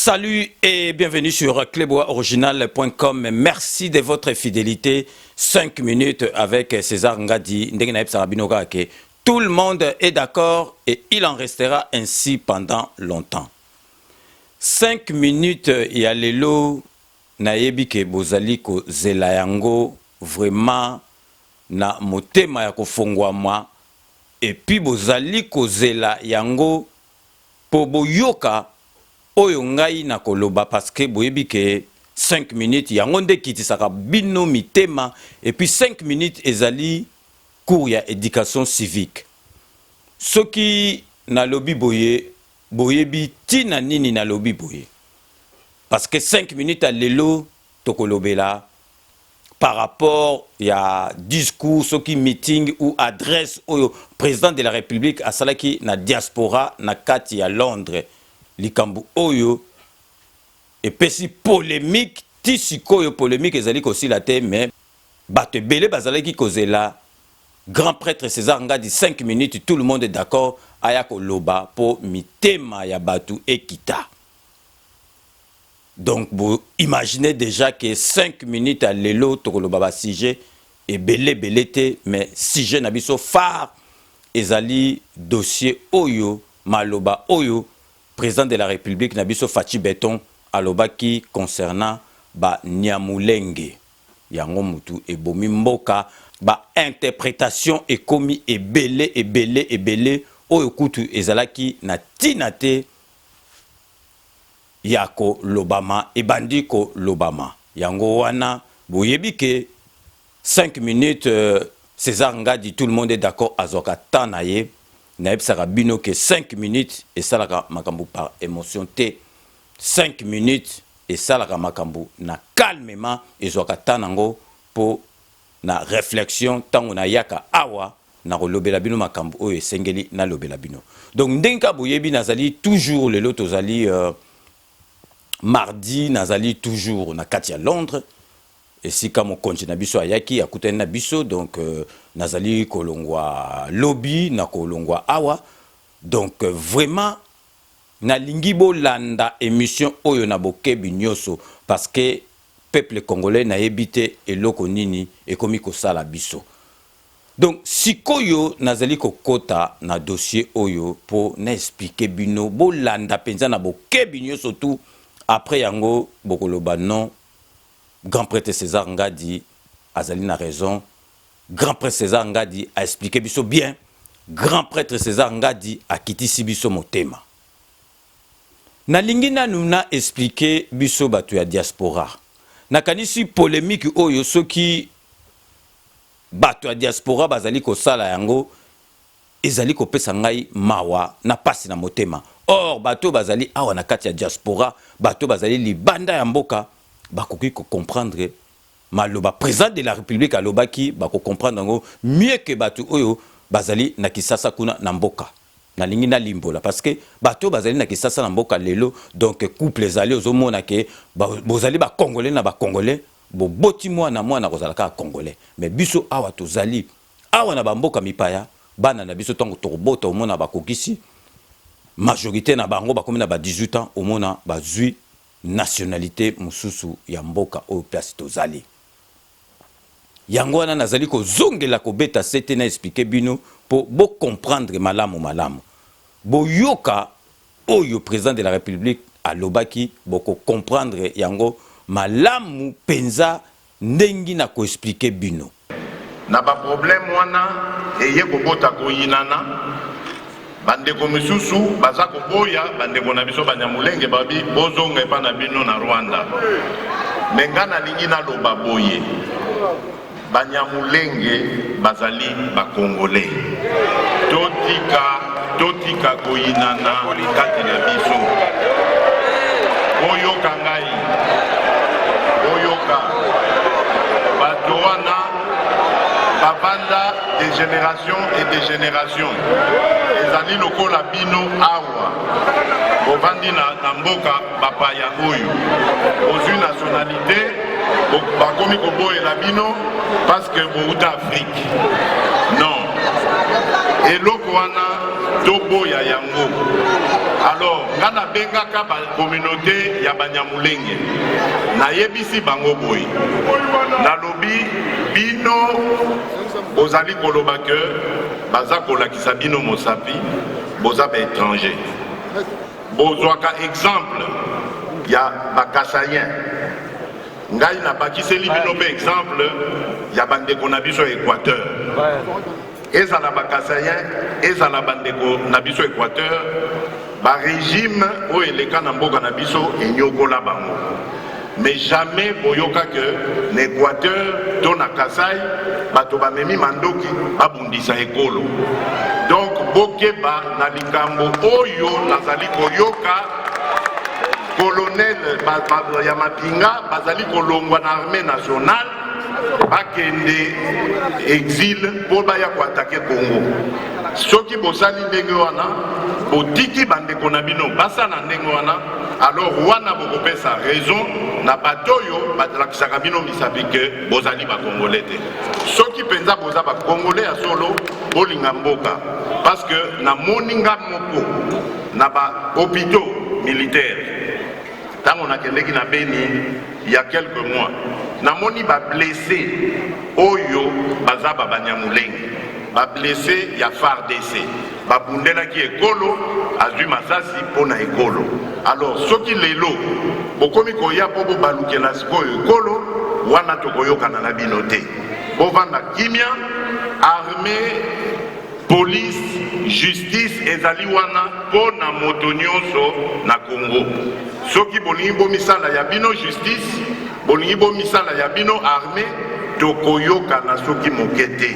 Salut et bienvenue sur cleboisoriginal.com. Merci de votre fidélité. 5 minutes avec César Ngadi. Tout le monde est d'accord et il en restera ainsi pendant longtemps. 5 minutes ya lelo nayebi ke bozali ko zela yango vraiment na motema ya kofongwama et puis bozali ko zela yango po boyoka oyo ngai na koloba parce que boyebi ke 5 minutes yango nde kitisaka bino mitema et puis 5 minutes ezali cours ya éducation civique. Soki na lobi boye boyebi tina nini na lobi boye parce que 5 minutes à lelo tokolobela par rapport ya discours soki meeting ou adresse au président de la République asalaki na diaspora na kati ya Londres likambu oyo epesi polémique tisikoyo polémique ezali kosi la te mais bato belé bazalaki kozela grand prêtre César Ngadi 5 minutes tout le monde est d'accord ayako loba po mitema ya batu ekita. Donc vous imaginez déjà que 5 minutes à lelo tokoloba ba sujet et belé te mais sujet na biso phare ezali dossier oyo maloba oyo président de la République Nabiso Fachi Beton alobaki concernant ba Nyamulenge yango mutu ebomi mboka ba interprétation ekomi ebele oyo kutu ezalaki na tinate yako lobama ebandiko lobama yango wana boyebi ke 5 minutes César Ngadi tout le monde est d'accord azoka tanaye naebsaka bino que 5 minutes et salaka makambu par émotion T 5 minutes et salaka makambu na calmement et zoka tanango pour na réflexion tango na yaka awa na lobela bino makambu oyo esengeli na lobela bino. Donc ndenka boyebi nazali toujours le lot ozali mardi nazali toujours na kati ya Londres et si comme konji na biso ayaki akutana na biso donc nazali kolongwa lobby na kolongwa awa donc vraiment na lingibo landa émission oyo na bokebi nyoso parce que peuple congolais na yebite eloko nini ekomi kosala biso. Donc sikoyo nazali kokota na dossier oyo po na expliquer bino bo landa penza na bokebi nyoso tout après yango bokoloba non grand prêtre César Ngadi azali na raison. Grand prêtre César Ngadi a expliqué biso bien. Grand prêtre César Ngadi a quitté si biso motema. Na lingina nuna expliqué biso batu ya diaspora. Na kanisi polémique oyo soki batu ya diaspora bazali ko sala yango ezali ko pesa ngai mawa na pasi na motema. Or batu bazali awa na kati ya diaspora, batu bazali libanda ya mboka bakoki ko comprendre maloba président de la République alobaki bako comprendre ngo mieux que batu oyo bazali na Kisasa kuna na mboka na lingi na limbola parce que batu bazali na Kisasa na mboka lelo donc couple ezali ozomona ke bozali ba congolais na ba congolais bo boti mwana kozalaka congolais mais biso awa tozali awa na ba mboka mipaya bana na biso tango tokobota omona bakokisi majorité na bango bakomi na ba 18 ans omona bazui nationalité mususu ya mboka oyo place tozali yango wana nazali ko zongela ko beta sete na expliquer bino po bo comprendre malamu bo yoka oyo président de la République alobaki boko comprendre yango malamu penza ndengi na ko expliquer bino na ba problème wana eye ko bota ko yinana bandeko misusu baza koboya bandeko na biso Banyamulenge babi bozonga epa na bino na Rwanda mengana lingi na loba boye Banyamulenge bazali ba Congolais totika koyinana kati na biso oyoka ngai oyoka bato wana babanda des générations et des générations ezali lokola bino awa bovandi na mboka bapaya oyo ozwi nationalité bakomi koboyela bino parce que bouta Afrique non eloko wana toboya yango. Alors ngana bengaka ba communauté ya Banyamulenge na yebisi bango boy na lobi bino bozali koloba ke baza kolakisa bino mosapi boza ba étranger. Bozwaka exemple ya bakasayen ngai na bakiseli bino pe exemple ya bandeko na biso Équateur. Ezala bakasayen ezala bandeko na biso Équateur ba régime o eleka na mboka na biso enyokola bango. Mais jamais boyoka que l'Équateur to na Kasai bato bamemi mandoki babundisa ekolo. Donc bokeba na likambo oyo nazali koyoka colonel ya Mapinga bazali kolongwa na armée nationale bakende exil po baya koatake Congo. Soki bosali ndenge wana botiki bandeko na bino basala ndenge wana, alors wana bokopesa raison na batoyo batalakisaka bino misapi ke bozali bakongolais te. Soki penza boza bakongolais ya solo bolinga mboka, parce que na moninga moko na ba hôpitaux militaires tango nakendeki na Beni il y a quelques mois namoni ba blessé oyo baza ba Banyamulenge ba blessé ya FARDC babundela ki ekolo azwi masasi pona ekolo. Alors soki lelo bokomi koya po bobalukela sikoyo ekolo wana tokoyokana na bino te, bovanda kimia. Armée, police, justice ezali wana pona moto nyonso na Congo. Soki bolingi bomisala ya bino justice, bolingi bomisala ya bino armée, tokoyoka na soki mokete.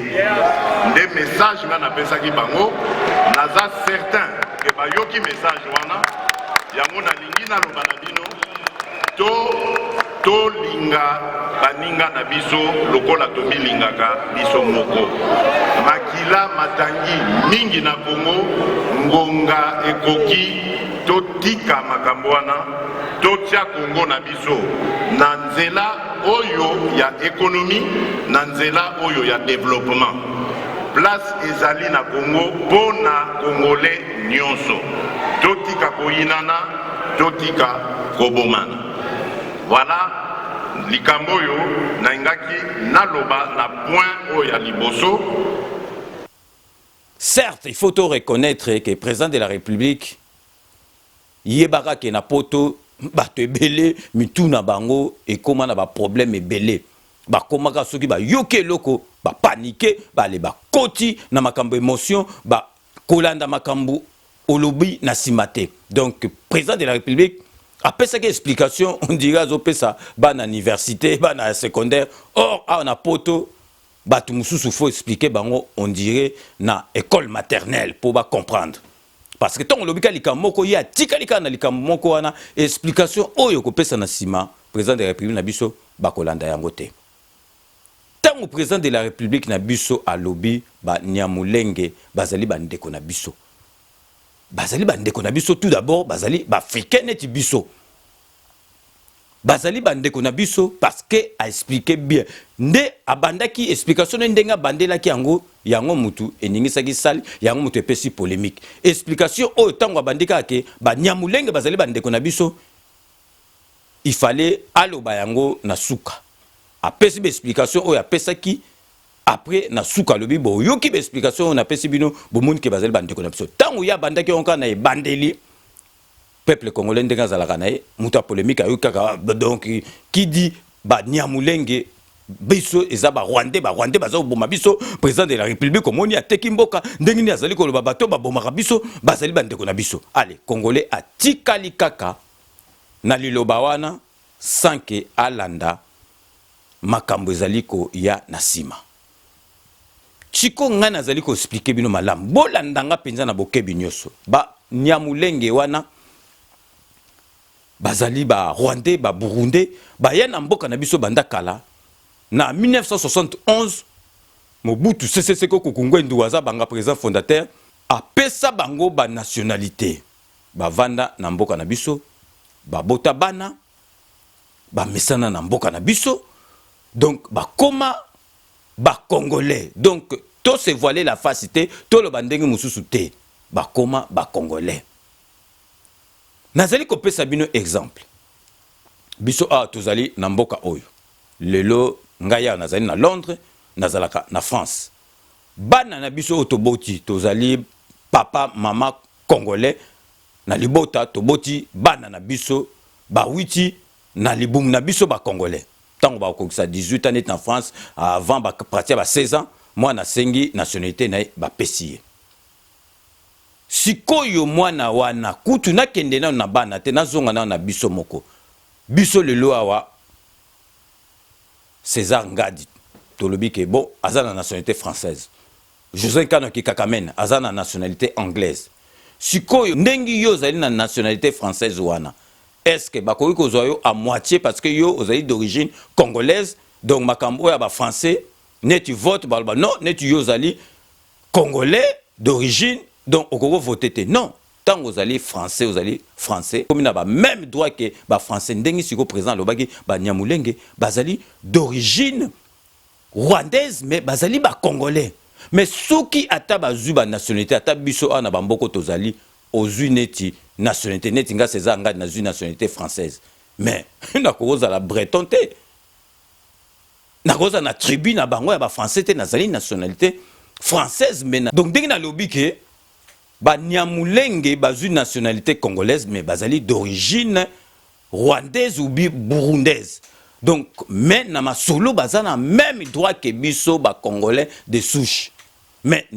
Nde message nga napesaki bango, naza certain ke bayoki message wana, yango nalingi naloba na bino, to linga baninga na biso lokola tomilingaka biso moko. Makila matangi mingi na Congo, ngonga ekoki totika makambo wana, totia Congo na biso na nzela oyo ya économie, na nzela oyo ya développement. Place ezali na Congo pona Congolais nyonso. Totika koyinana, totika kobomana. Voilà likamboyo na ingaki naloba na point oyo ya liboso. Certes, il faut reconnaître que le président de la République yebaka ke na poto bato ebele mituna bango ekoma na ba problème ebele bakomaka soki ba yoke loko ba paniquer bale ba koti na makambo émotion ba kolanda makambo olobi na simate. Donc président de la République après cette explication on dirait azopesa bana université bana secondaire, or on a poto bato mususu faut expliquer bango on dirait na école maternelle pour ba comprendre. Parce que tant lobika likamoko ya tika likana likamoko wana explication oyo kopesa na sima président de la République na biso bakolanda yango te. Tant président de la République na biso a lobby ba Nyamulenge bazali bandeko na biso. Bazali bandeko na biso tout d'abord bazali ba africain neti biso. Bazali bandeko na biso parce que a expliqué bien nde abandaki explication ndenga bandela ki yango mutu eningisaki sali yango mutu epesi polémique explication oyo tango abandika ke ba Nyamulenge bazali bandeko na biso il fallait aloba yango na suka apesi be explication oyo apesaki après na suka lobi bo yoki be explication na pesi bino bo moni ke bazali bandeko na biso tango ya bandaki onka na ebandeli peuple congolais ndenga zalaka na ye muta polémique ayokaka. Donc qui dit ba Nyamulenge biso eza ba Rwandais baza boma biso président de la République komoni ateki mboka ndenge ni azali koloba bato ba bomaka biso bazali bandeko na biso. Allez, congolais atikali kaka na liloba wana sanke alanda makambo ezali ko ya nasima. Chiko ngana azali ko expliquer bino malamu bolandanga penza na bokebi nyoso ba Nyamulenge wana bazali ba Rwandais ba Burundais ba yana mboka na biso banda kala na 1971 Mobutu Sese Seko Ngbendu waza banga président fondateur apesa bango ba nationalité ba vanda na mboka na biso ba bota bana ba mesana na mboka na biso, donc ba koma ba congolais. Donc to se voiler la face te to lo bandenge mususu te bakoma ba congolais nazali kopesa bino exemple biso a tozali na mboka oyo lelo ngaya nazali na Londres nazalaka na France bana na biso otoboti tozali papa mama congolais na libota toboti bana na biso bawiti na libumu na biso ba congolais tango ba kokisa 18 ans en France avant ba pratia ba 16 ans moi na sengi nationalité na ba pesier sikoyo mwana wana kutu na kende na bana te nazonga na biso moko biso lelo awa César Ngadi tolobi ke bon azana nationalité française José Kano ki Kakamene azana nationalité anglaise sikoyo ndengi yo zali na nationalité française wana est-ce que bakoki kozwa yo à moitié parce que yo ozali d'origine congolaise donc makambo ya ba français net vote balba non net yo zali congolais d'origine donc okoko voter te non tant ozali français comme na ba même droit que ba français ndengi siko président lobaki ba Nyamulenge bazali d'origine rwandaise mais bazali ba congolais mais soki ata bazwi ba nationalité ata biso ana ba mboko tozali ozwi neti nationalité neti nga César Ngadi nazwi nationalité française mais na koza la breton te na koza na tribu na bango ya ba français te nazali nationalité française mais donc ndenge na lobi ke ba Nyamulenge bazwi nationalité congolaise mais bazali d'origine rwandaise ou burundaise donc mais na masolo bazana même droit que biso ba congolais de souche mais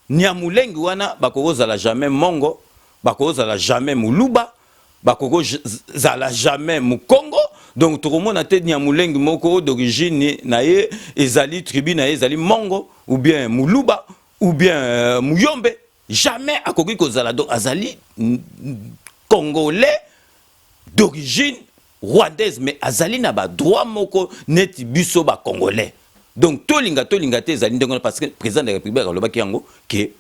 Nyamulenge wana bakozala jamais mongo bakozala jamais muluba bakozala jamais mukongo donc tokomona te Nyamulenge moko d'origine na ye ezali tribu na ye ezali mongo ou bien muluba ou bien muyombe jamais akoki kozala donc azali congolais d'origine rwandaise mais azali na ba droit moko neti biso ba congolais donc tolinga te ezali ndenge parce que président de la République alobaki yango ke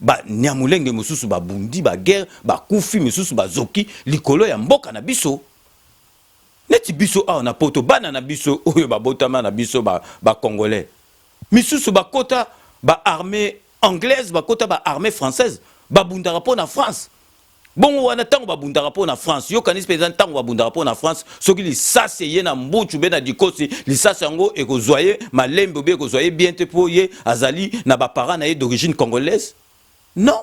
ba Nyamulenge mususu ba bundi ba guerre ba kufi mususu ba zoki likolo ya mboka na biso neti biso a na poto bana na biso oyo ba botama na biso ba congolais misusu ba kota ba armée anglaise ba kota ba armée française ba bundara po na France bon wana tango ba bundara po na France yo kanis président tango ba bundara po na France soki lisase ye na mbuchu be na dikosi lisase yango ekozwaye malembe be ekozwaye bien te po ye azali na ba parents na ye d'origine congolaise non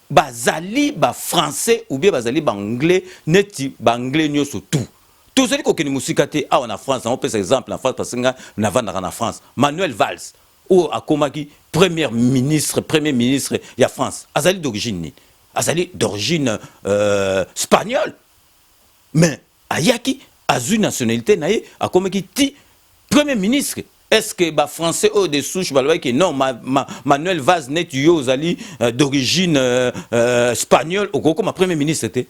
bazali ba français ou bien bazali ba anglais neti ba anglais nyoso tout tozali kokeni musika te awa na France on peut exemple en France parce que na vanda na France Manuel Valls ou akomaki premier ministre ya France azali d'origine ni azali d'origine espagnole mais ayaki azui nationalité naie akomaki ti premier ministre est-ce que ba français au de souche balobaki non Manuel Valls net yo azali d'origine espagnole okoko ma premier ministre était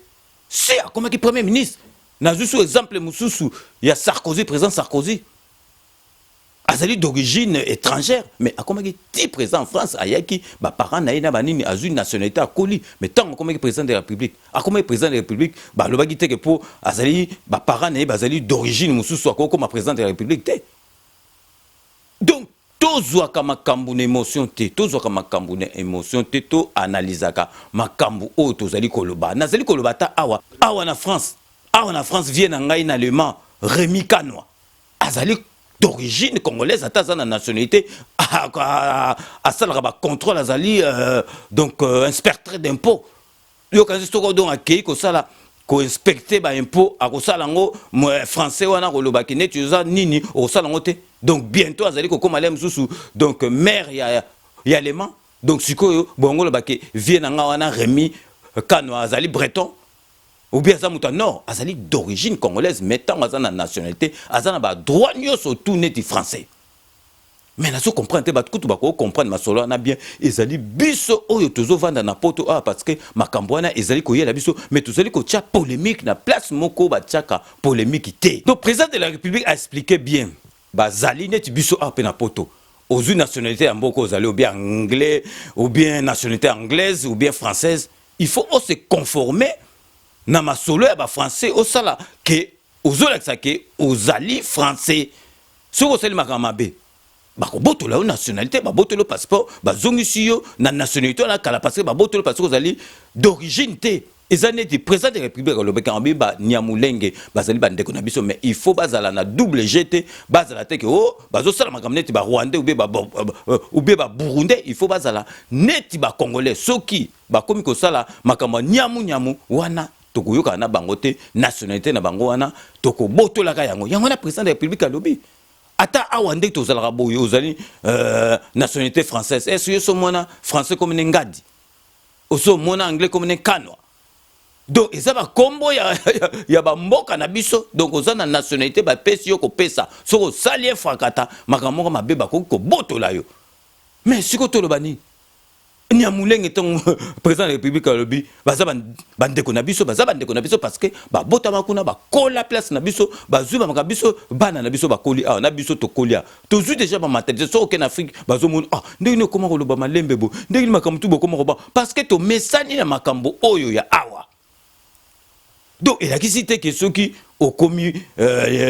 si akomaki premier ministre na juste exemple mususu ya Sarkozy président Sarkozy azali d'origine étrangère mais akomaki ti président en France ayaki ba parents na ina banini azui nationalité akoli mais tant akomaki président de la République akomaki président de la République ba lobaki te que pour azali ba parents na bazali d'origine mususu akoko ma président de la République te donc tozwaka makambo na émotion te tozwaka makambo na émotion te to analysaka makambo o tozali koloba nazali koloba ta awa na France vient na ngai na allemand Rémi Kanoa azali d'origine congolaise ata na nationalité asalaka ba contrôle azali donc inspecteur d'impôt yo kanzi stoko donc akei ko sala ko inspecter ba impôt akosala ngo français wana kolobaki neti yoza nini osala ngo te donc bientôt azali ko koma lem susu donc maire ya allemand donc sikoyo bongo lobaki vient na nga wana Rémi Kanoa azali breton ou bien ça muta non azali d'origine congolaise mais tant azana nationalité azana ba droit nyoso tout neti français mais nazo comprendre te batkutu bako comprendre masolo na bien ezali biso oyo tozo vanda na poto parce que makambo wana ezali ko yela biso mais tozali ko tia polémique na place moko ba tiaka polémique te donc président de la République a expliqué bien bazali neti biso pe na poto aux nationalités ya mboko ozali ou bien anglais ou bien nationalité anglaise ou bien française il faut se conformer na masolo ya ba français au sala ke ozolakisa ke ozali français soko sali makamabe bakobotola yo nationalité babotola passeport bazongisi yo na nationalité na kala parce que babotola parce que ozali d'origine te eza neti président de la république alobeka ngabi ba Nyamulenge bazali bandeko na biso mais il faut bazala na double GT bazala te ke oh bazosala makambo neti ba Rwandais ou bien ba Burundais il faut bazala neti ba Congolais soki bakomi kosala makambo nyamu wana tokoyoka na bango te nationalité na bango wana tokobotolaka yango na président de la république alobi ata awa nde tozalaka boye ozali nationalité française est-ce que somona français comme ngadi oso mona anglais comme kanwa donc eza ba kombo ya ba mboka na biso donc oza na nationalité ba pesi yo ko pesa soko salie fakata makambo ko mabeba ko botola yo mais siko tolobani Nyamulenge ton président de la République alobi baza bandeko na biso parce que ba bota makuna ba kola place na biso bazuba makabiso bana na biso ba koli ah na biso to kolia tozu déjà ba matériel so en Afrique bazo mon ah ndenge comment koloba malembe bo ndenge makambo tu bo comment roba parce que to mesani na makambo oyo ya awa donc il a qui cité que ceux qui au commis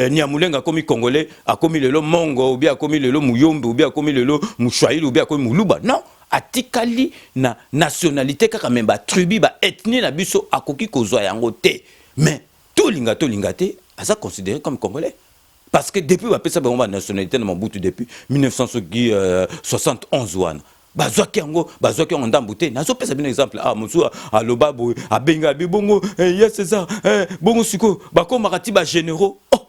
Nyamulenge a commis congolais a commis le mongo ou bien a commis le muyombe ou bien a commis le mouchwaïl ou bien a commis muluba non atikali na nationalité kaka memba tribu ba ethnie na biso akoki kozwa yango te mais to linga te asa considéré comme congolais parce que depuis ba pesa ba nationalité na Mobutu depuis 1971 wana bazwaki yango ndambu te nazo pesa bino exemple ah musu aloba bo abenga bibongo ya César bongo siko bakoma kati ba généraux oh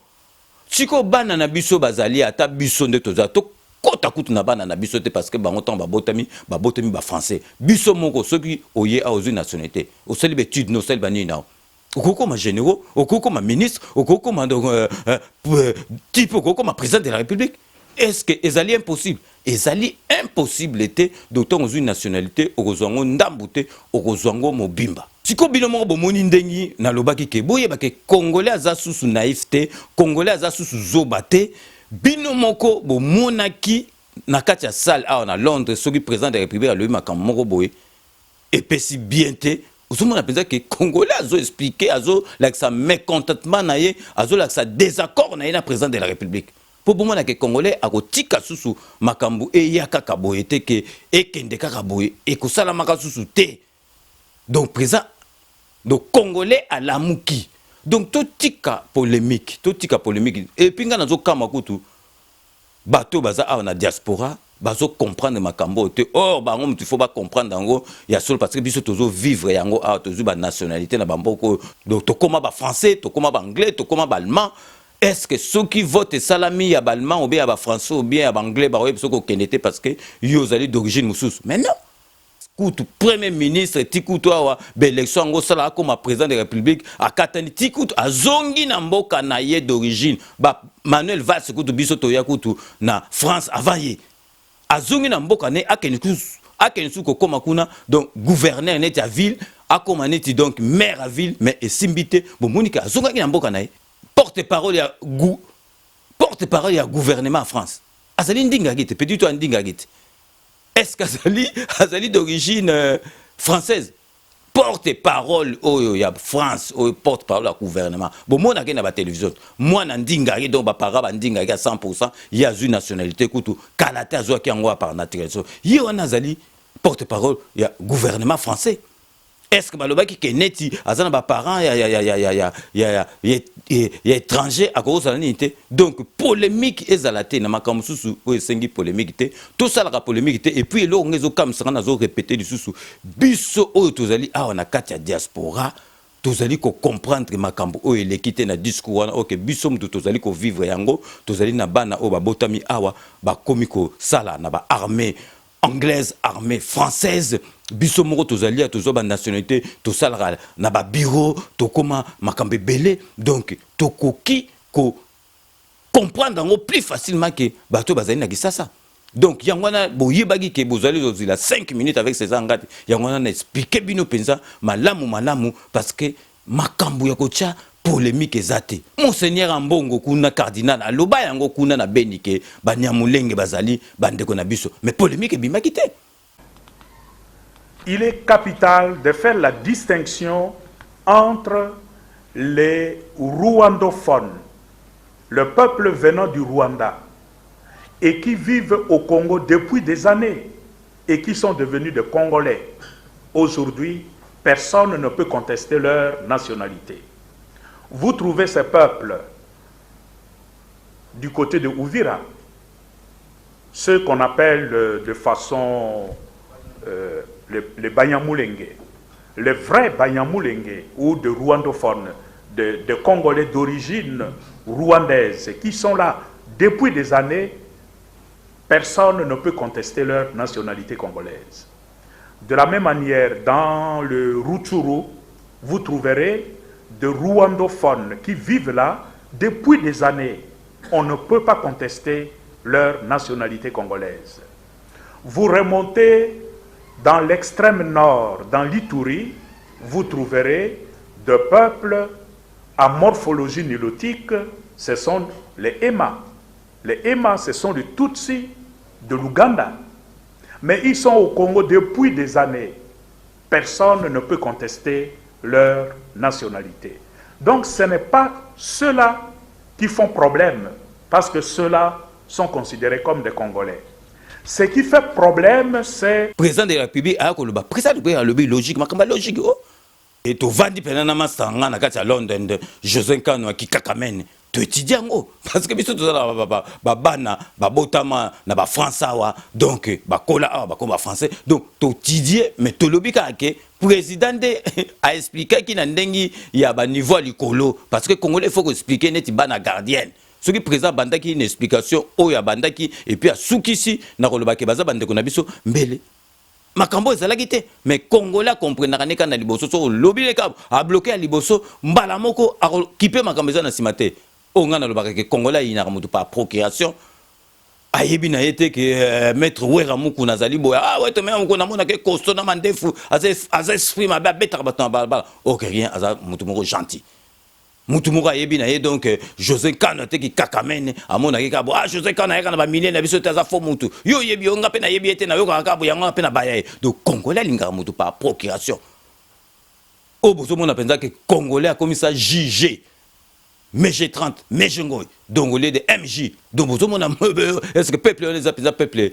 siko bana na biso bazali ata biso nde toza to kota kutu na bana na biso te parce que bango temps babotami ba français biso moko soki oye a ozu nationalité o seli betude no seli bani na okoko ma généraux okoko ma ministre okoko ma type okoko ma président de la république est-ce que ezali impossible était d'autant ozu nationalité okozwango ndambute okozwango mobimba siko bino moko bomoni ndengi na lobaki ke boye ba ke congolais aza susu naïveté congolais aza susu zobate bino moko bomonaki na kati ya salle awa na Londres soki président de la république alobi makambo moko boye epesi bien te ozomona mpenza ke congolais azo expliquer azo lakisa mécontentement na ye azo lakisa désaccord na ye na président de la république po bomona ke congolais akotika susu makambo eya kaka boye te ke ekende kaka boye ekosalamaka susu te donc président donc congolais alamuki donc totika polémique et puis nga nazo kama kutu bato baza awa na diaspora bazo comprendre makambo te or bango mutu faut ba comprendre yango ya solo parce que biso tozo vivre yango awa tozo ba nationalité na bamboko donc tokoma ba français tokoma ba anglais tokoma ba allemand est-ce que ceux qui votent salami ya ba allemand ou bien ya ba français ou bien ya ba anglais ba ouais soko kenete parce que yo zali d'origine mususu mais non kutu premier ministre tikutu awa l'élection ngo sala comme président de la république akatani tikutu azongi na mboka na ye d'origine ba Manuel Valls kutu biso to ya kutu na France avant ye azongi na mboka ne akenisu ko koma kuna donc gouverneur net ya ville akoma neti donc maire à ville mais esimbité bon monika azonga na mboka na ye porte-parole ya gouvernement en France azali ndinga gite petit to ndinga gite est-ce qu'Azali d'origine française porte-parole au ya France au porte-parole au gouvernement bon moi na na ba télévision moi na ndingari donc ba para ba ndingari à 100% il y a une nationalité kutu kalata azo ki yango par naturalisation yi wana azali porte-parole ya gouvernement français est-ce que balobaki keneti azana ba parents ya étranger à cause de l'unité donc polémique ezalate na makambo susu o esengi polémique te tout ça la polémique te et puis lo ngezo kam sanga nazo répéter du susu biso o tozali awa na kati ya diaspora tozali ko comprendre makambo o elekite na discours wana OK biso mutu tozali ko vivre yango tozali na bana o ba botami awa ba komiko sala na ba armée anglaise armée française biso moko tozali tozo ba nationalité to salara na ba bureau to koma makambe belé donc tokoki ko comprendre ngo plus facilement que bato bazali na kisasa donc yangwana boyebaki ke bozali ozila 5 minutes avec ces angati yangwana na expliquer bino penza malamu parce que makambo ya kocha polémique ezate monseigneur Ambongo kuna cardinal aloba yango kuna na benike Banyamulenge bazali bandeko na biso mais polémique bimaki te. Il est capital de faire la distinction entre les rwandophones, le peuple venant du Rwanda, et qui vivent au Congo depuis des années et qui sont devenus des Congolais. Aujourd'hui, personne ne peut contester leur nationalité. Vous trouvez ces peuples du côté de Uvira, ceux qu'on appelle de façon les Banyamulenge, les vrais Banyamulenge ou de rwandophones, de Congolais d'origine rwandaise qui sont là depuis des années, personne ne peut contester leur nationalité congolaise. De la même manière, dans le Rutshuru, vous trouverez de rwandophones qui vivent là depuis des années. On ne peut pas contester leur nationalité congolaise. Vous remontez dans l'extrême nord, dans l'Ituri, vous trouverez de peuples à morphologie nilotique, ce sont les Ema. Les Ema, ce sont les Tutsis de l'Ouganda. Mais ils sont au Congo depuis des années. Personne ne peut contester leur nationalité. Donc ce n'est pas ceux-là qui font problème, parce que ceux-là sont considérés comme des Congolais. Ce qui fait problème, c'est... Président de la République, président de la République a le logique, mais logique. Et tu vas dire que Sanga à Londres, José Kano qui kakamene, tu étudies parce que biso tozala bana babotama na ba français donc bakola ba français donc tu étudies mais tu lobi ka ke président a expliqué qu'il ndengi ya ba niveau likolo parce que congolais il faut expliquer neti bana gardienne. Ce qui présente bandaki une explication o ya bandaki et puis a soukisi na koloba ke baza bande ko na biso mbele. Makambo ezalaki te mais congolais comprendra ne kana liboso so lobi le ka a bloqué à liboso mbala moko a kipe makambo ezana simate o ngana lobaka ke congolais ina mutu pa procuration ayebi na yete ke maître wera muku nazali boya ouais te même ko na mona ke costo na mandefu aza esprit ma ba beta ba ba OK rien aza mutu moko gentil mutu moko ayebi na ye donc José Kano te ki kakamene amona ke ka bo José Kano ya kana ba milliers na biso te aza fo mutu yo yebi yo ngape na yebi ete na yo ka bo yanga pe na baya donc congolais linga mutu pa procuration o bozo mona penza ke congolais a commis ça JG MG 30 MG ngoy donc au lieu de MJ donc bozo mona est-ce que peuple les appelle peuple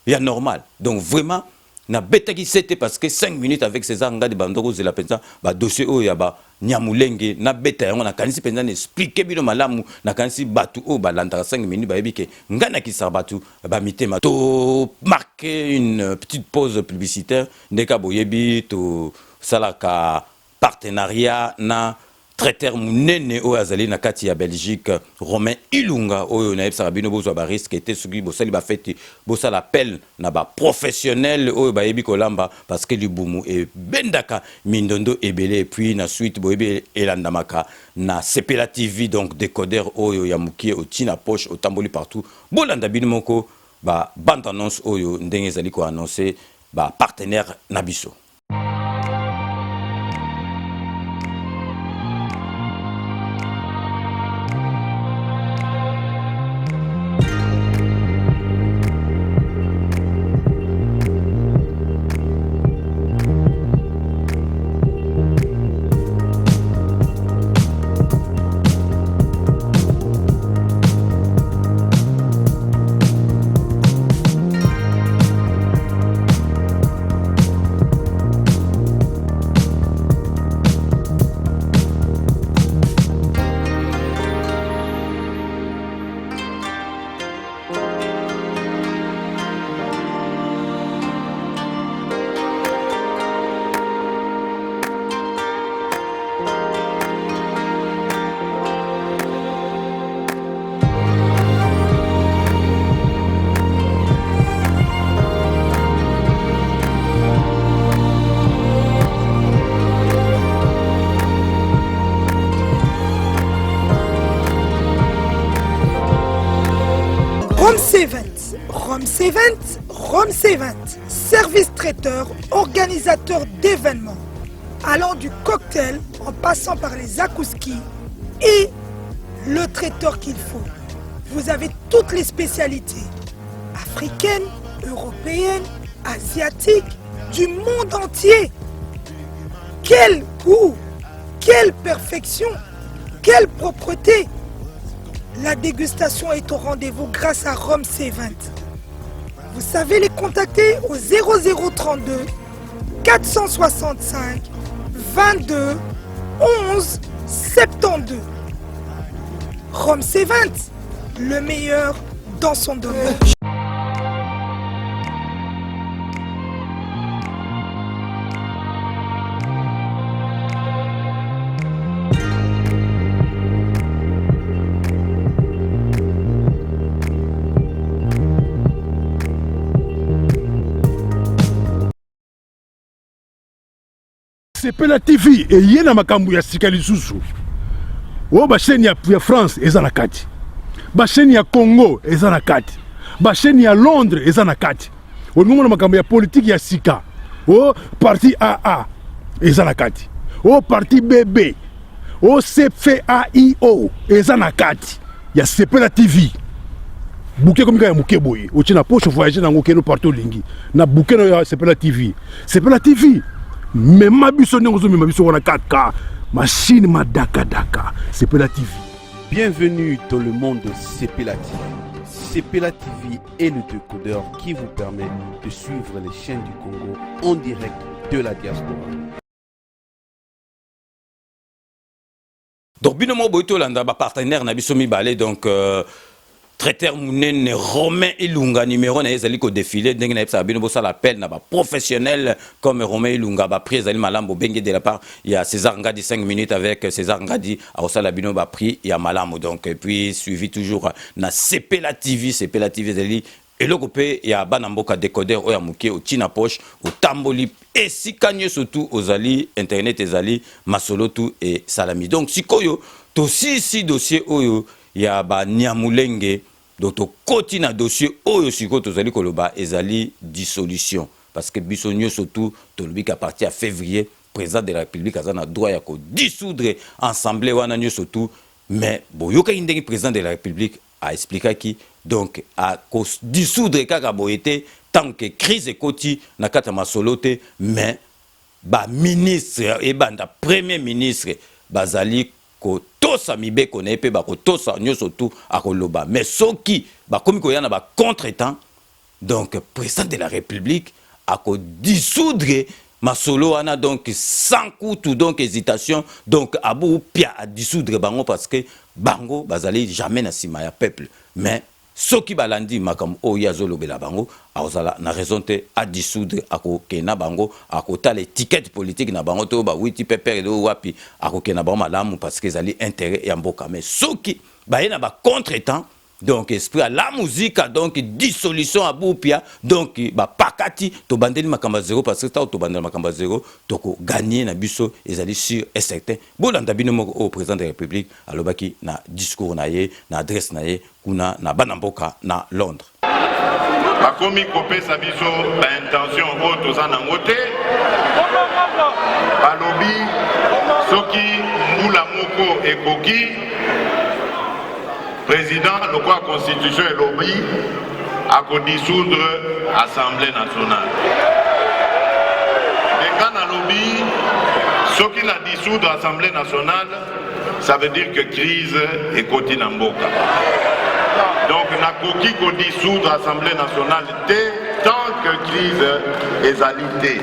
ya normal donc vraiment na beta qui c'était parce que 5 minutes avec ces anga de bandoko de la penza ba dossier o ya ba nyamulenge na beta yango na kanisi penza expliquer bino malamu na kanisi batu o ba landa 5 minutes ba yebike ngana ki sa batu ba mitema to marquer une petite pause publicitaire ndeka boyebi to salaka partenariat na traiteur munene o azali na kati ya Belgique Romain Ilunga oyo na ebsa bino bozo ba risque était sugi bo sali ba fête bo sala appel na ba professionnel oyo ba yebi kolamba parce que libumu e bendaka mindondo ebele et puis na suite bo yebi elandamaka na Sepela TV donc décodeur oyo ya mukie o tina poche o tamboli partout bolanda bino moko ba bande annonce oyo ndenge ezali ko annoncer ba partenaire na biso. Rome C20, service traiteur, organisateur d'événements, allant du cocktail en passant par les akouskis et le traiteur qu'il faut. Vous avez toutes les spécialités, africaines, européennes, asiatiques, du monde entier. Quel goût, quelle perfection, quelle propreté. La dégustation est au rendez-vous grâce à Rome C20. Vous savez les contacter au 0032 465 22 11 72. Rome C20, le meilleur dans son domaine. Sepela TV et yena makambu ya sika lisusu. O ba chaîne ya France eza na kati. Ba chaîne ya Congo eza na kati. Ba chaîne ya Londres eza na kati. O ngomona makambu ya politique ya sika. O parti AA eza na kati. O parti BB. O CFAIO eza na kati. Ya Sepela TV. Bouquet comme ya muke boye. O tina poche voyager na ngokeno partout lingi. Na bouquet no ya Sepela TV. Sepela TV. Mais ma biso n'engozo mais ma biso on a 4K machine ma daka Sepela TV. Bienvenue dans le monde de Sepela TV. Sepela TV est le décodeur qui vous permet de suivre les chaînes du Congo en direct de la diaspora. Donc binomo boito landa ba partenaire na biso mi balé donc traiteur Mounene Romain Ilunga numéro na ezali ko défilé ndenge na epsa bino bosa l'appel na ba professionnel comme Romain Ilunga ba prix ezali malambo bengue de la part il y a César Ngadi 5 minutes avec César Ngadi a osala bino ba prix il y a malambo donc et puis suivi toujours na Sepela TV ezali eloko pe ya bana mboka décodeur oya muke o tina poche o tamboli esika surtout ozali internet ezali masolo tout et salami donc sikoyo to si dossier oyo ya ba Nyamulenge donc koti na dossier oyo siko tozali koloba ezali dissolution parce que bisonio surtout tolobi ka partir à février président de la République azana droit ya ko dissoudre assemblée wana nyo surtout mais boyoka indenge président de la République a expliqué qui donc à cause dissoudre kaka boyete tant que crise ekoti na kata masolote mais ba ministre et banda premier ministre bazali ko tosa mibe koné pe ba ko tosa nyoso tout akoloba mais soki ba komi ko yana ba contretemps donc président de la République a ko dissoudre masolo wana donc sans coup tout donc hésitation donc abou pia a dissoudre bango parce que bango bazali jamais na sima ya peuple mais soki balandi makam o yazolo bela bango azala na raison te a dissoudre ako kena bango ako ta les tickets politiques na bango to ba witi pepere do wapi ako kena bango malamu parce que zali intérêt ya mboka mais soki ba yena ba contretemps donc esprit à la musique donc dissolution à boupia donc ba pakati to bandeli makamba zéro parce que ta to bandeli makamba zéro to ko gagner na biso ezali sur et certain bolanda bino au président de la République alobaki na discours na ye na adresse na ye kuna na banamboka na Londres bakomi kopesa biso ba intention oyo toza nango te balobi soki mbula moko ekoki président le quoi constitution et lobby à dissoudre l'Assemblée nationale. Et quand on lobby, ce qu'il a dissoudre l'Assemblée nationale, ça veut dire que crise est côté Namboka. Donc na koki ko dissoudre l'Assemblée nationale tant que crise est alité.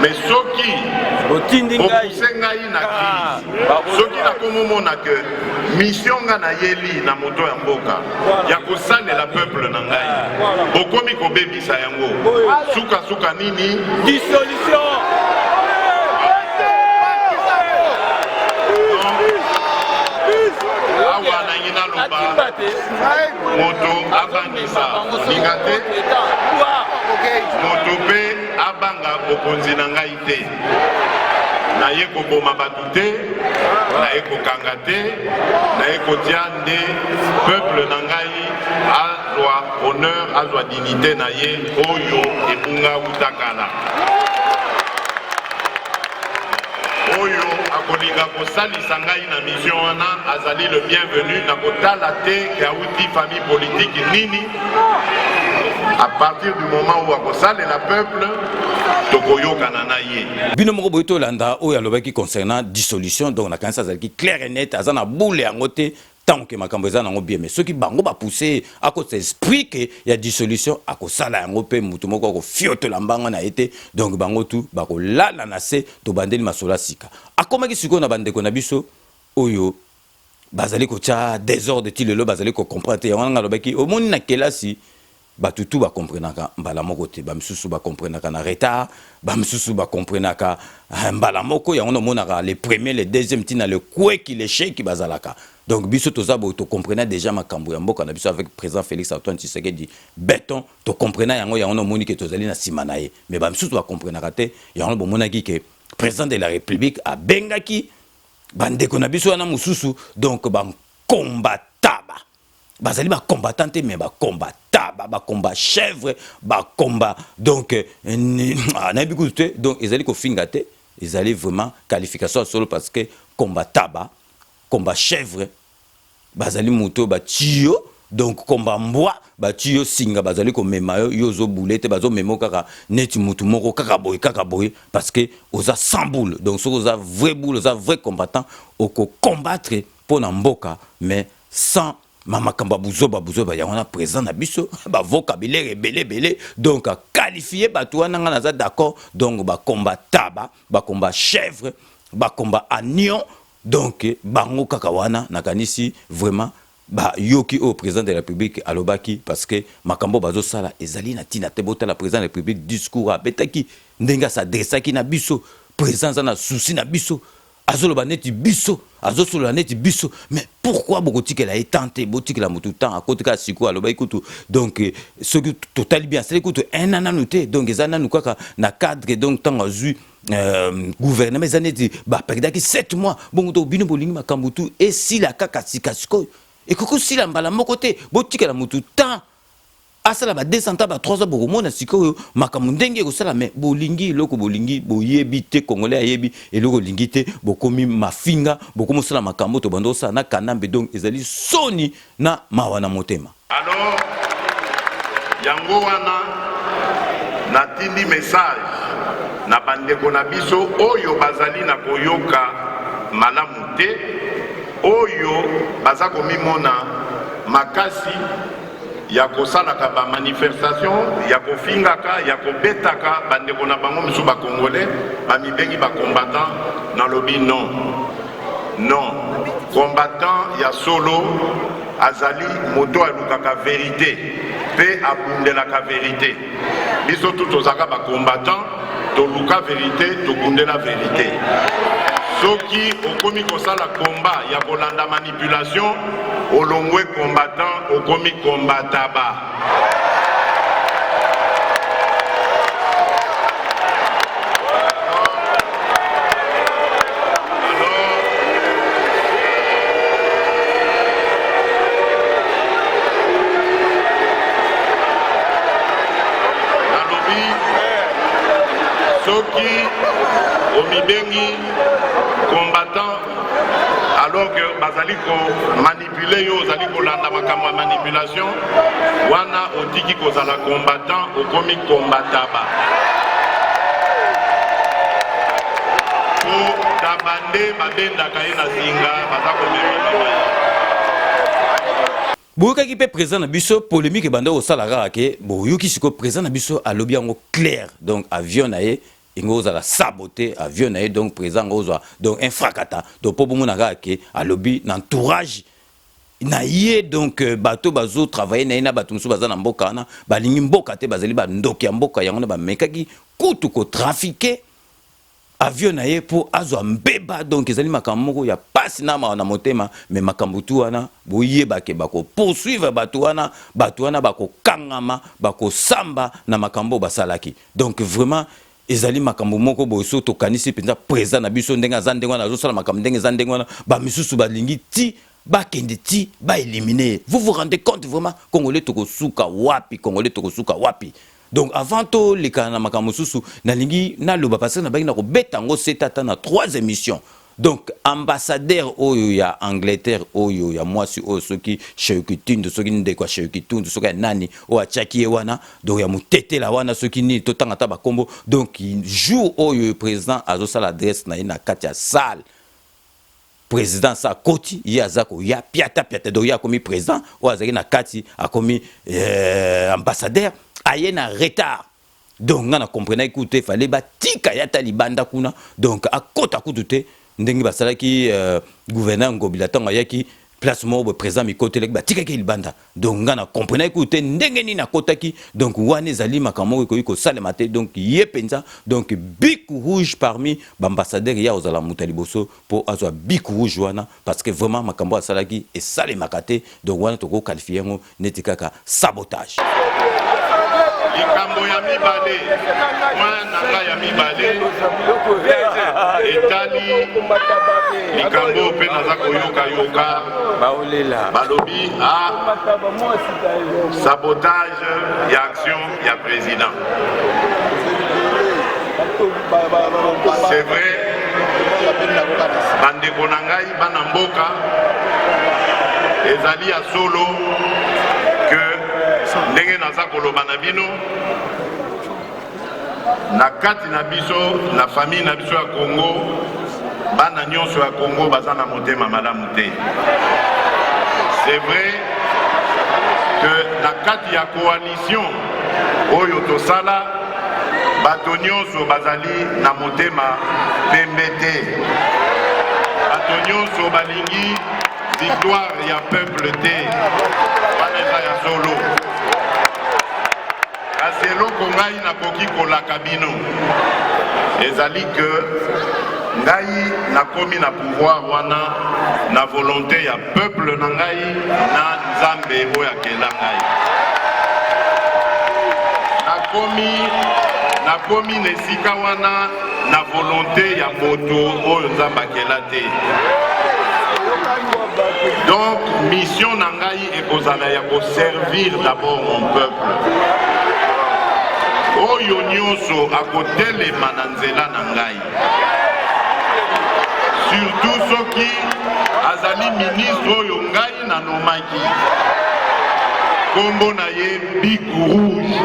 Mais ce qui repousse na crise, ce qui a comme que mission na yeli na moto ya mboka ya kosala la peuple na ngai bokomi ko bebisa yango suka nini dissolution awa na ngina loba moto abangisa lingate moto pe abanga bokonzi na ngai te na ye koboma batu te na ye kokanga te na ye kotia nde peuple na ngai azwa honneur azwa dignité na ye oyo ebunga utakala oyo akolinga kosalisa ngai na mission wana azali le bienvenu na kotala te kauti famille politique nini à partir du moment où akosala la peuple tokoyokana na ye bino moko boito landa oyo alobaki concernant dissolution donc na kanisa zalaki clair et net azana boule yango te tant que makambo eza nango bien mais ceux qui bango ba pousser à cause esprit que il y a dissolution à cause sala yango pe mutu moko ko fiote lambanga na été donc bango tout ba ko lala na se to bandeli masola sika akoma ki siko na bandeko na biso oyo bazali ko tia désordre ti lelo bazali ko comprendre yango nga lobaki au monde na kelasi batutu ba comprenaka mbala moko te ba misusu ba comprenaka na retard ba misusu ba comprenaka mbala moko yango no monaka les premiers les deuxièmes tina le kweki les chèques bazalaka. Donc, biso toza bo to comprenait déjà makambo ya mboka na biso avec président Félix Antoine Tshisekedi béton to comprenait yango no moni ke tozali na simana ye mais ba misusu ba comprenaka te yango bo monaki ke président de la République a bengaki bandeko na biso na mususu donc ba combataba bazali ba combattante mais ba combataba ba combat chèvre ba combat donc na bikute donc ezali ko fingate ezali vraiment qualification solo parce que combataba combat chèvre bazali moto ba tio donc combat mbwa ba tio singa bazali ko mema yo zo boulette bazo memo kaka neti mutu moko kaka boy parce que oza sans boule donc so oza vrai boule oza vrai combattant oko combattre pour na mboka mais sans mama kamba buzoba yango na présent na biso ba vocabulaire belé donc a qualifier bato wana nga naza d'accord donc ba combat taba ba combat chèvre ba combat agneau. Donc, bango kakawana nakanisi vraiment ba yoki au président de la République alobaki parce que makambo bazo sala ezali na tina te bota la président de la République discours a betaki ndenga s'adressa ki na biso présence na souci na biso azoloba neti biso azosolola neti biso mais pourquoi bokoti que la étenté boti que la mutu temps à côté ka siko alobaki kutu donc ce que total bien c'est kutu un an noté donc ezana nous kaka na cadre donc tant azu gouvernement les années ba perdaki 7 mois bon to bino bolingi makambutu et si la kaka sikasiko et koko si la mbala moko te botika la mutu temps asala ba 200 ba 300 boko mona siko makamundenge ko sala mais bolingi loko bolingi boyebi te congolais ayebi et loko lingi te bokomi mafinga bokomo sala makambo to bando sa na kanambe donc ezali soni na mawana motema. Alors yango wana natindi message na bandeko na biso oyo bazali na koyoka malamu te oyo baza komimona makasi ya kosalaka ba manifestation ya kofingaka ya kobetaka bandeko na bango misu ba congolais ba mibengi ba combattant na lobi non combattant ya solo azali moto alukaka vérité pe abundelaka vérité biso tout ozaka ba combattant toluka vérité tokunde la vérité soki okomi kosala combat ya kolanda manipulation olongwe combattant okomi combataba. Soki omibengi combattant alors que bazali ko manipuler yo zali ko landa makamwa manipulation wana otiki kozala combattant okomi combataba o tabande babenda kaina singa bazako mimi boyokaki mpe président na biso polémique ebanda kosalaka ke boyoki siko président na biso alobi yango clair donc avion na ye ingo ozala saboté avion na ye donc président ngo ozwa donc un fracata donc po bomonaka ke alobi na entourage na ye donc bato bazo travailler na ye na bato mosusu baza na mboka wana balingi mboka te bazali bandoki ya mboka yango na bamekaki kutu kotrafike avion na ye po azwa mbeba donc ezali makambo moko ya pasi na mawa na motema mais makambo tu wana boyebake bako poursuivre bato wana bako kangama bako samba na makambo basalaki donc vraiment ezali makambo moko boso to kanisi penza président na biso ndenga za ndenga na zo sala makambo ndenga za ndenga na ba misusu balingi ti ba kende ti ba éliminer vous vous rendez compte vraiment congolais tokosuka wapi donc avant tout les kana makambo susu na lingi na loba parce que na bangi na ko betango setata na 3 émissions donc ambassadeur oyo ya Angleterre oyo ya mwasi oyo soki Sheukitundu soki ndekwa Sheukitundu soki nani o achaki wana donc ya mutetela wana soki ni totanga ta bakombo donc jour oyo président azosala adresse na ina kati ya salle président sa koti ye azako ya piata do ya komi président ou azaki na kati akomi ambassadeur aye na retard. Donc nga na comprendre écoute fallait ba tika ya talibanda kuna donc akota kutute ndenge basalaki gouverneur Ngobila tanga yaki place mo président mi côté lek ba tika ki libanda. Donc nga na comprendre écoute ndenge ni na kotaki donc wane zali makamo ko salemate donc ye penza donc bic rouge parmi ambassadeur ya ozala mutaliboso pour azwa bic rouge wana parce que vraiment makambo asalaki et salemakate donc wana to ko qualifier ngo netikaka sabotage. Likambo ya mibale mwana nga ya mibale etali likambo pe naza koyoka balobi sabotage ya action ya président. C'est vrai bandeko na ngai bana mboka ezali ya solo que ndenge naza koloba na bino na kati na biso na famille na biso ya Congo bana nyonso ya Congo baza na motema malamu te. C'est vrai que na kati ya coalition oyo tosala bato nyonso bazali na motema pembe te. Bato nyonso balingi victoire ya peuple te. Wana eza ya solo. Kasi eloko ngai nakoki kolaka bino ezali que ngai nakomi na pouvoir wana na volonté ya peuple na ngai na nzambe oyo akela ngai. Nakomi na esika wana na volonté ya moto oyo nzambe akela te. Donc mission na ngai ekozala ya koservir d'abord mon peuple. Oyo nyonso akotelema na nzela na ngai. Surtout soki azali ministre oyo ngai nanomaki. Kombo na ye Bic Rouge.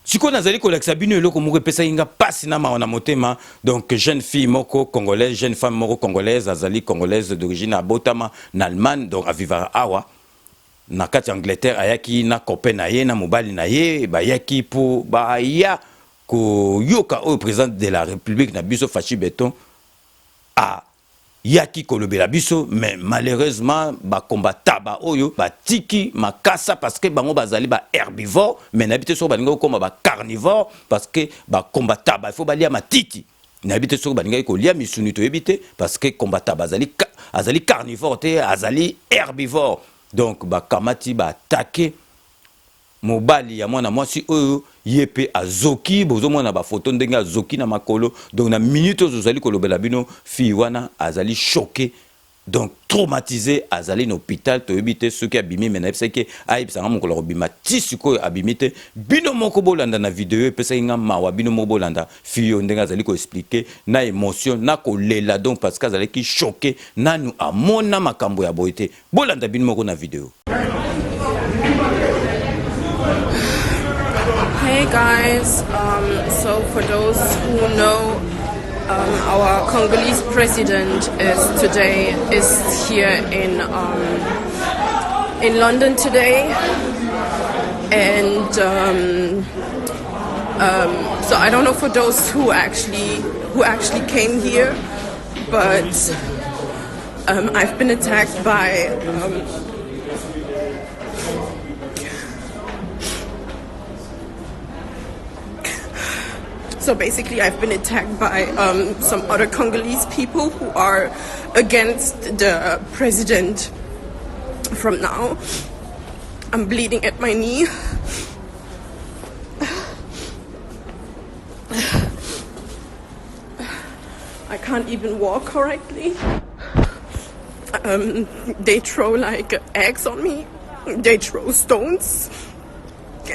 Siko nazali kolakisa bino eloko moko epesa inga pasi na mawana motema donc jeune fille moko congolaise jeune femme moko congolaise azali congolaise d'origine abotama na Allemagne donc aviva awa na kati Angleterre ayaki na copain na ye na mobali na ye bayaki pour baya ko yoka au président de la République na biso Fachi Beton a yaki kolobela biso mais malheureusement ba combattant ba oyo ba tiki makasa parce que bango bazali ba herbivore mais nabite so balinga ko ba carnivore parce que ba combattant ba faut balia matiti nabite so balinga ko lia misuni to ebite parce que combattant azali carnivore te azali herbivore donc ba kamati ba attaquer mobali ya mwana mwasi oyo yepe azoki bozo mwana ba photo ndenge azoki na makolo donc na minute ozali kolobela bino fi wana azali choqué donc traumatisé azali na hôpital to ebite ceux qui abimi mais na pseke aibisa nga mokolo bima tisiko abimite bino moko bolanda na vidéo pesa nga mawa bino moko bolanda fi yo ndenge azali ko expliquer na émotion na kolela donc parce que azali ki choqué nanu amona makambo ya boité bolanda bino moko na vidéo. Hey guys, so for those who know, our Congolese president is here in London today, and so I don't know for those who actually came here, but I've been attacked by. So basically, I've been attacked by some other Congolese people who are against the president from now. I'm bleeding at my knee. I can't even walk correctly. They throw like eggs on me. They throw stones.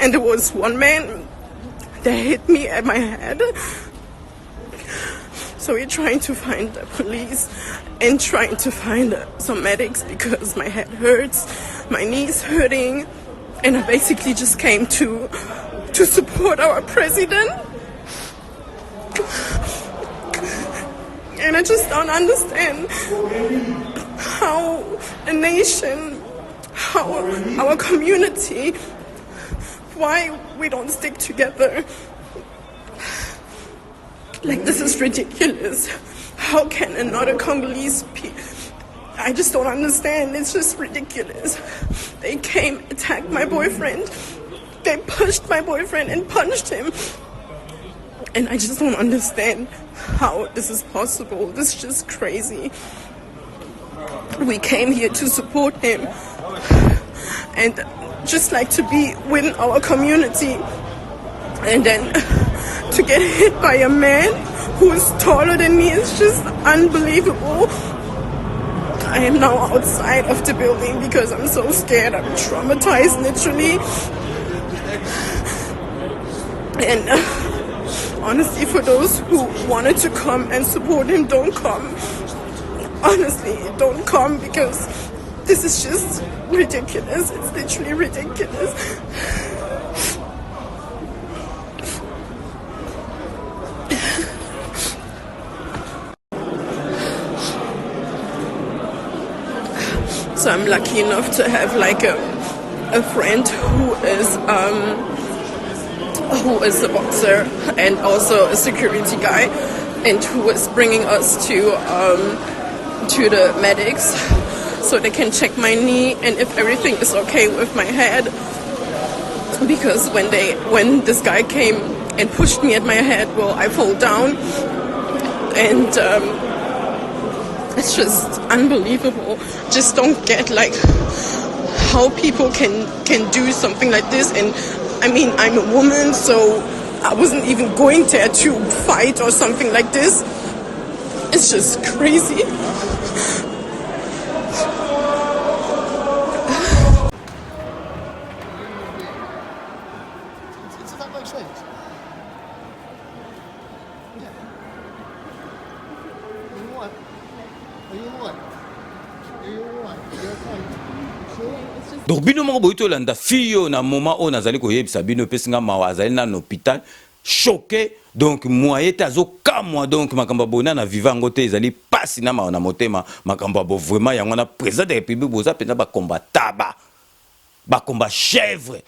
And there was one man that hit me at my head. So we're trying to find the police and trying to find some medics because my head hurts, my knee's hurting, and I basically just came to support our president. And I just don't understand how a nation, how our community, why we don't stick together. Like, this is ridiculous. How can another Congolese I just don't understand. It's just ridiculous. They came, attacked my boyfriend. They pushed my boyfriend and punched him. And I just don't understand how this is possible. This is just crazy. We came here to support him and just like to be within our community. And then to get hit by a man who is taller than me is just unbelievable. I am now outside of the building because I'm so scared. I'm traumatized, literally. And honestly, for those who wanted to come and support him, don't come. Honestly, don't come because this is just ridiculous. It's literally ridiculous. So I'm lucky enough to have like a friend who is a boxer and also a security guy, and who is bringing us to the medics so they can check my knee and if everything is okay with my head. Because when this guy came and pushed me at my head, well, I fall down and. It's just unbelievable. Just don't get like how people can do something like this. And I mean, I'm a woman, so I wasn't even going there to fight or something like this. It's just crazy. Donc bino moko boito landa fiyo na moment o nazali ko yebisa bino pesinga mawa azali na hôpital choqué, donc moyen tazo kamwa, donc makamba bona na vivango te ezali pasi na mawa na motema makamba bo vraiment yango na président de la République boza pena ba combat taba ba combat chèvre,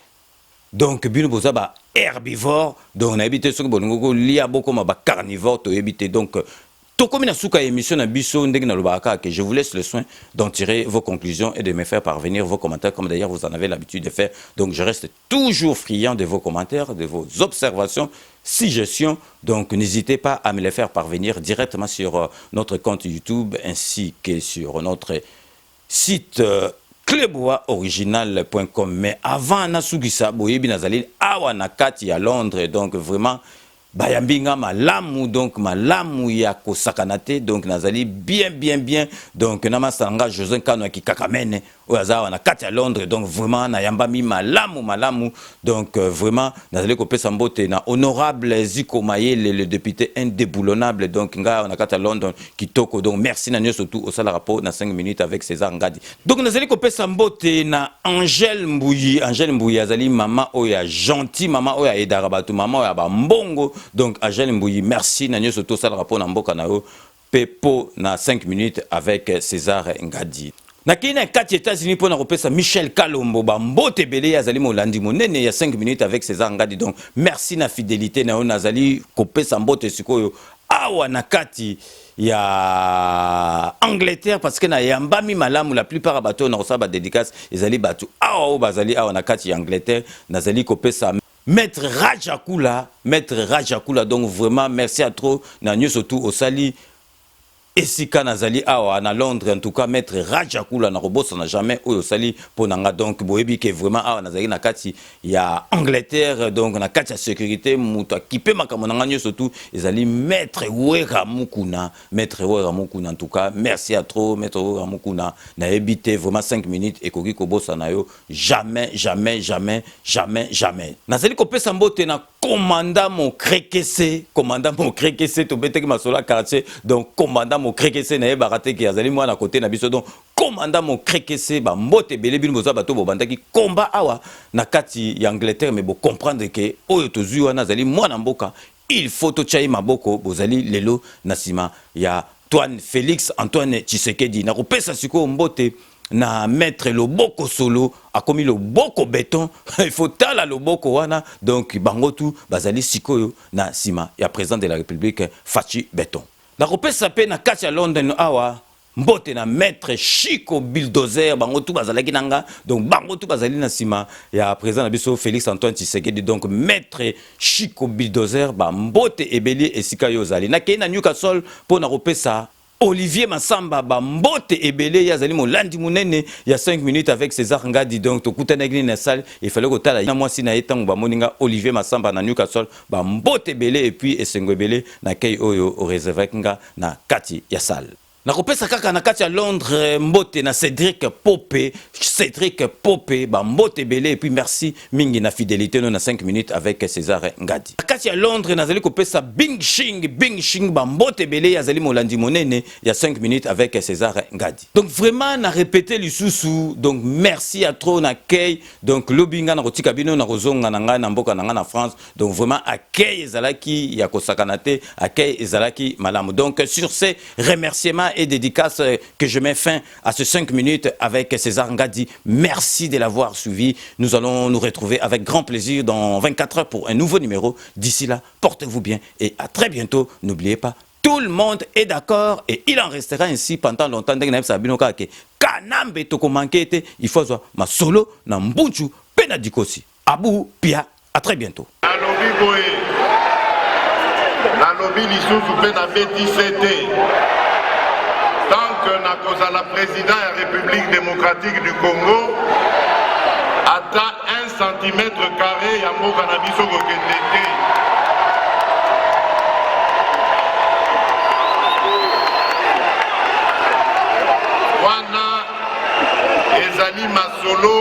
donc bino boza ba herbivore, donc na habité soki bolingo ko lia boko ma ba carnivore to habité. Donc Tokomi na suka émission na biso ndenge na lobaka que je vous laisse le soin d'en tirer vos conclusions et de me faire parvenir vos commentaires comme d'ailleurs vous en avez l'habitude de faire. Donc je reste toujours friand de vos commentaires, de vos observations, suggestions. Donc n'hésitez pas à me les faire parvenir directement sur notre compte YouTube ainsi que sur notre site cleboaoriginal.com. Mais avant Nasugisa boyebi nazali awa na kati ya Londres, donc vraiment bayambinga malamu, donc malamu ya kosakanate, donc nazali bien donc namasanga José Kano ki kakamene oyazawa na kati ya Londres, donc vraiment na yambami malamu, donc vraiment nazali kopesa mbote na honorable Ziko Mayele, le député indéboulonnable, donc nga na kati ya London kitoko, donc merci na nyoso tout au sala rapport na 5 minutes avec César Ngadi. Donc nazali kopesa mbote na Angèle Mbouyi azali mama oya gentil, mama oya edara batu, mama oya ba mbongo. Donc Angèle Mbouyi, merci na nyoso tout sala rapport na mboka na yo pepo na 5 minutes avec César Ngadi. Nakina kati États-Unis pour na repesa Michel Kalombo ba mbote belé azali molandi monene ya 5 minutes avec César Ngadi. Donc merci na fidélité na nazali kopesa mbote sikoyo awa na kati ya Angleterre, parce que na yambami malamu la plupart bato na rosaba dédicace ezali batu awa bazali awa na kati ya Angleterre nazali kopesa Maître Rajakula, donc vraiment merci à trop na nyo surtout au sali esika nazali awa na Londres, en tout cas Maître Rajakula na robosa na jamais au sali ponanga, donc boyebi que vraiment awa nazali na kati ya Angleterre, donc na kati ya sécurité muta kipe makamonanga nyo surtout ezali Maître Wera Mukuna, en tout cas merci à trop Maître Wera Mukuna na ebité vraiment 5 minutes et koki kobosa na yo jamais nazali kopesa mbote na commandant mon krekese to beteki masola quartier, donc commandant mon krekese na ebarate ki azali mwana côté na biso, donc commandant mon krekese ba mbote belé bino boza bato bobandaki combat awa na kati ya Angleterre, mais bo comprendre que oyo tozui wana azali mwana mboka, il faut to chai maboko bozali lelo nasima ya Antoine Félix Antoine Tshisekedi na kopesa siko mbote na maître loboko solo akomi loboko béton il faut tala loboko wana donc bango tu bazali sikoyo na sima ya président de la République Fachi Béton na kopesa pe na kati ya London awa mbote na maître Chico Bulldozer bango tu bazalaki nanga donc bango tu bazali na sima ya président na biso Félix Antoine Tshisekedi donc maître Chico Bulldozer ba mbote ebeli esika yo zali na kei na Newcastle po na kopesa Olivier Massamba ba mbote ebele ya zali molandi munene ya 5 minutes avec César Ngadi donc to kutana ngini na salle il fallait ko tala na mwasi na etango ba moninga Olivier Massamba na Newcastle ba mbote ebele et puis esengo ebele na kei oyo o réservé nga na kati ya salle na kopesa kaka na kati ya Londres mbote na Cédric Popé ba mbote belé et puis merci mingi na fidélité no na 5 minutes avec César Ngadi na kati ya Londres nazali kopesa Bing Shing ba mbote belé yazali molandi monene ya 5 minutes avec César Ngadi donc vraiment na répéter lisusu donc merci à trop na kei donc lobinga na kotika bino na kozonga na nga na mboka na nga na France donc vraiment accueil ezalaki ya kosakanate accueil ezalaki malamu donc sur ces remerciements et dédicace que je mets fin à ce 5 minutes avec César Ngadi. Merci de l'avoir suivi. Nous allons nous retrouver avec grand plaisir dans 24 heures pour un nouveau numéro. D'ici là, portez-vous bien et à très bientôt. N'oubliez pas, tout le monde est d'accord et il en restera ainsi pendant longtemps. Kanambe toko manquete, il faut voir ma solo na mbunchu penadikosi. Abou Pia, à très bientôt. Tant que na cause la président de la République démocratique du Congo atteint 1 centimètre carré ya mboka na biso kokende te. Wana ezali masolo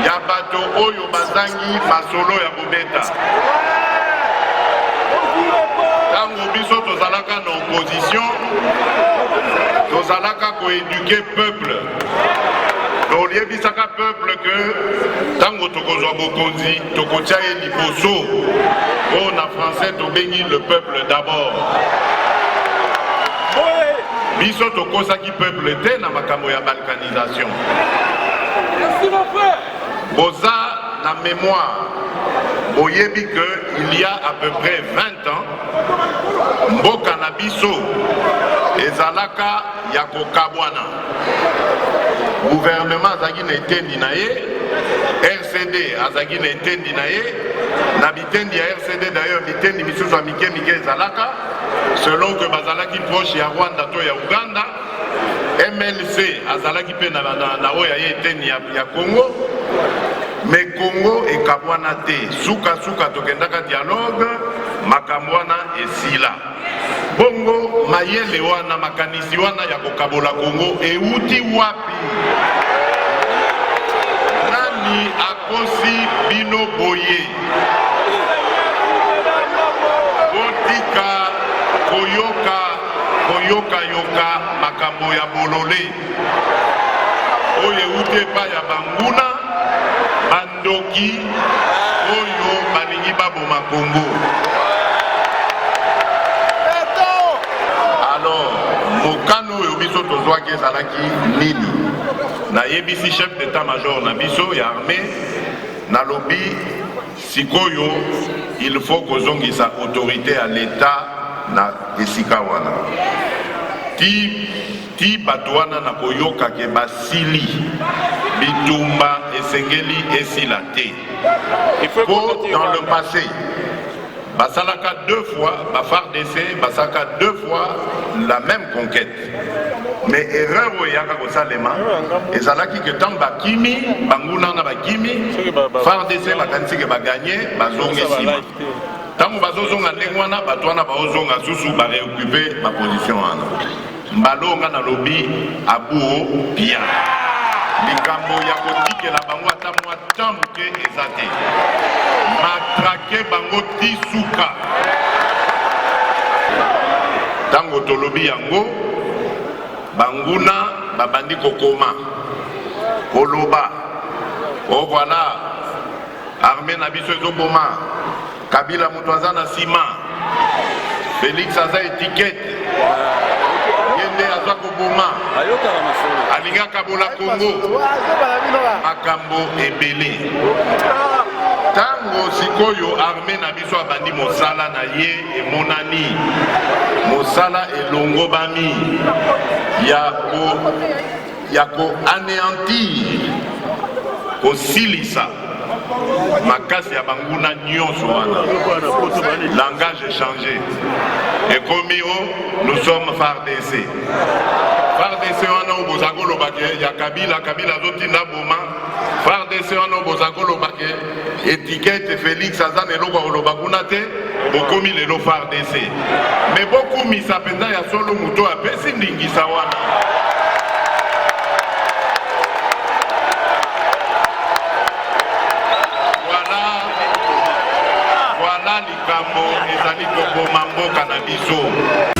ya bato oyo bazangi masolo ya kobeta. Tango biso tozalaka na opposition tozalaka koéduquer peuple toliebisaka peuple que tango tokozwa bokonzi tokotia ye liboso oyo na français tobengi le peuple d'abord biso tokosaki peuple te na makambo ya balkanisation boza na mémoire boyebi que il y a à peu près 20 ans mboka na biso ezalaka ya kokabwana gouvernement azaki na etendi na ye RCD azaki na etendi na ye na bitendi ya RCD d'ailleurs bitendi misusu ya mike ezalaka selon que bazalaki proche ya Rwanda to ya Uganda MLC azalaki pe na oyo ya etendi ya Congo mais Congo ekabwana te suka tokendaka dialogue makambo wana esila bongo mayele wana makanisi wana ya kokabola Congo euti wapi nani akosi bino boye botika koyoka makambo ya bolole oyo euti epai ya banguna bandoki oyo balingi baboma Congo. Alors mokano oyo biso tozwaki ezalaki nini na yebisi chef d'état-major na biso ya armée na lobi sikoyo il faut kozongisa autorité à l'état na esika wana ti bato wana na koyoka ke basili bitumba esengeli esila te po dans le passé basalaka 2 fois FARDC basalaka 2 fois la même conquête mais erreur oyo eyaka kosalema ezalaki ke ntango bakimi banguna na bakimi FARDC bakanisi ke baganye bazonga esima ntango bazozonga ndenge wana bato wana baozonga susu bareocupe baposition wana mbalonga na lobi abuo pia likambo ya kotikela bango ata mwa tan moke eza te matrake bango ti suka ntango tolobi yango banguna babandi kokoma koloba o voilà armée na biso ezoboma Kabila moto aza na nsima Félix aza étiquette aboma alingaka bola Congo makambo ebele tango sikoyo armée na biso abandi mosala na ye emonani mosala elongo bami ya ko anéantir kosilisa makasi ya banguna nyonso wana langage échangé ekomi o nous sommes FARDC FARDC wana oboza kolobake ya kabila azotinda boma FARDC wana oboza kolobake étiquette Félix aza na eloko akoloba kuna te bokomi lelo FARDC mais bokumisa mpenza ya solo moto apesi ndingisa wana likambo ezali koboma mboka na biso